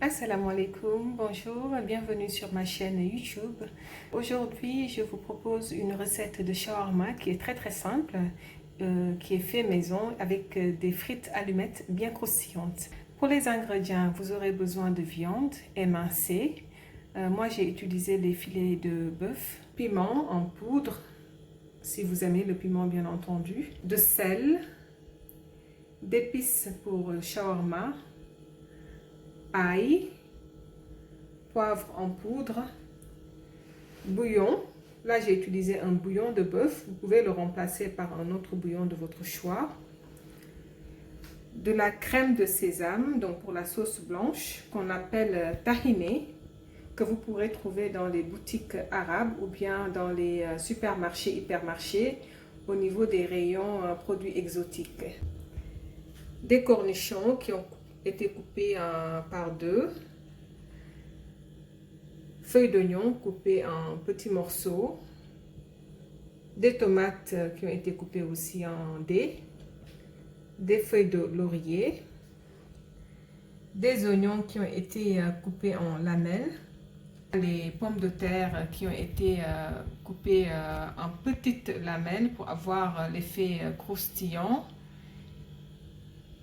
Assalamu alaikum, bonjour, bienvenue sur ma chaîne YouTube. Aujourd'hui, je vous propose une recette de shawarma qui est très simple, qui est fait maison avec des frites allumettes bien croustillantes. Pour les ingrédients, vous aurez besoin de viande émincée. Moi, j'ai utilisé les filets de bœuf, piment en poudre, si vous aimez le piment bien entendu, de sel, d'épices pour shawarma, ail, poivre en poudre, bouillon. Là, j'ai utilisé un bouillon de bœuf. Vous pouvez le remplacer par un autre bouillon de votre choix. De la crème de sésame, donc pour la sauce blanche, qu'on appelle tahine, que vous pourrez trouver dans les boutiques arabes ou bien dans les supermarchés, hypermarchés, au niveau des rayons produits exotiques. Des cornichons qui ont été coupés par deux. Feuilles d'oignon coupées en petits morceaux. Des tomates qui ont été coupées aussi en dés. Des feuilles de laurier. Des oignons qui ont été coupés en lamelles. Les pommes de terre qui ont été coupées en petites lamelles pour avoir l'effet croustillant.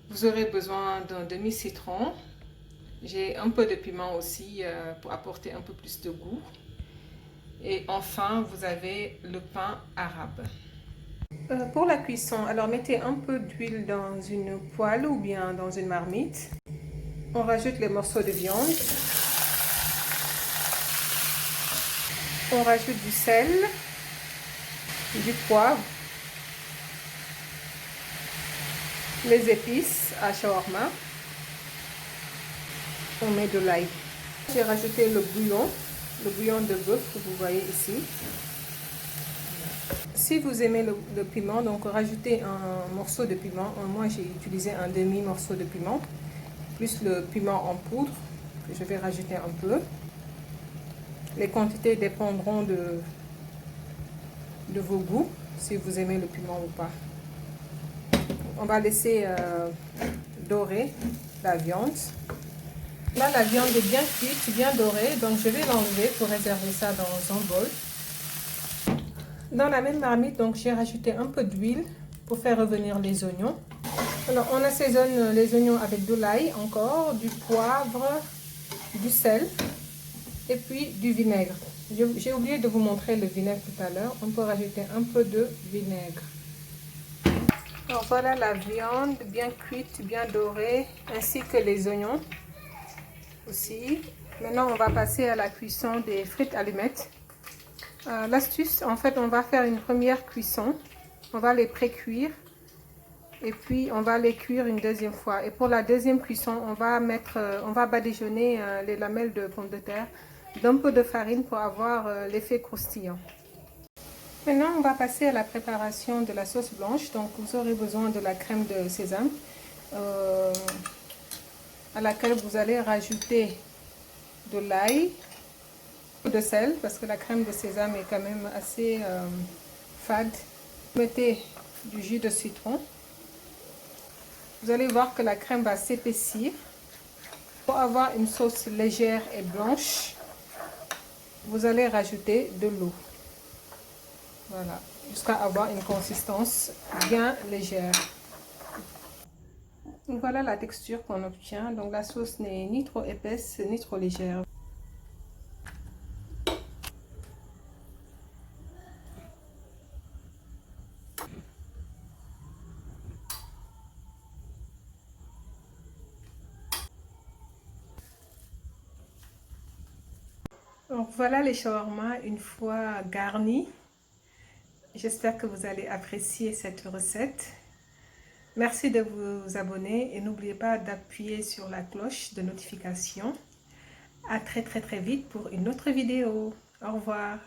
Vous aurez besoin d'un demi-citron. J'ai un peu de piment aussi pour apporter un peu plus de goût. Et enfin, vous avez le pain arabe. Pour la cuisson, alors mettez un peu d'huile dans une poêle ou bien dans une marmite. On rajoute les morceaux de viande. On rajoute du sel, du poivre, les épices à shawarma. On met de l'ail. J'ai rajouté le bouillon de bœuf que vous voyez ici. Si vous aimez le piment, donc rajoutez un morceau de piment. Moi, j'ai utilisé un demi-morceau de piment, plus le piment en poudre, que je vais rajouter un peu. Les quantités dépendront de vos goûts, si vous aimez le piment ou pas. On va laisser dorer la viande. Là, la viande est bien cuite, bien dorée, donc je vais l'enlever pour réserver ça dans un bol. Dans la même marmite, donc j'ai rajouté un peu d'huile pour faire revenir les oignons. Alors, on assaisonne les oignons avec de l'ail encore, du poivre, du sel et puis du vinaigre. J'ai oublié de vous montrer le vinaigre tout à l'heure. On peut rajouter un peu de vinaigre. Alors voilà la viande bien cuite, bien dorée, ainsi que les oignons aussi. Maintenant, on va passer à la cuisson des frites allumettes. L'astuce, en fait, on va faire une première cuisson. On va les pré-cuire et puis on va les cuire une deuxième fois. Et pour la deuxième cuisson, on va badigeonner les lamelles de pommes de terre d'un peu de farine pour avoir l'effet croustillant. Maintenant, on va passer à la préparation de la sauce blanche. Donc, vous aurez besoin de la crème de sésame à laquelle vous allez rajouter de l'ail, de sel, parce que la crème de sésame est quand même assez fade. Mettez du jus de citron. Vous allez voir que la crème va s'épaissir. Pour avoir une sauce légère et blanche, vous allez rajouter de l'eau. Voilà, jusqu'à avoir une consistance bien légère. Voilà la texture qu'on obtient. Donc la sauce n'est ni trop épaisse ni trop légère. Donc voilà les shawarma une fois garnis. J'espère que vous allez apprécier cette recette. Merci de vous abonner et n'oubliez pas d'appuyer sur la cloche de notification. À très vite pour une autre vidéo. Au revoir.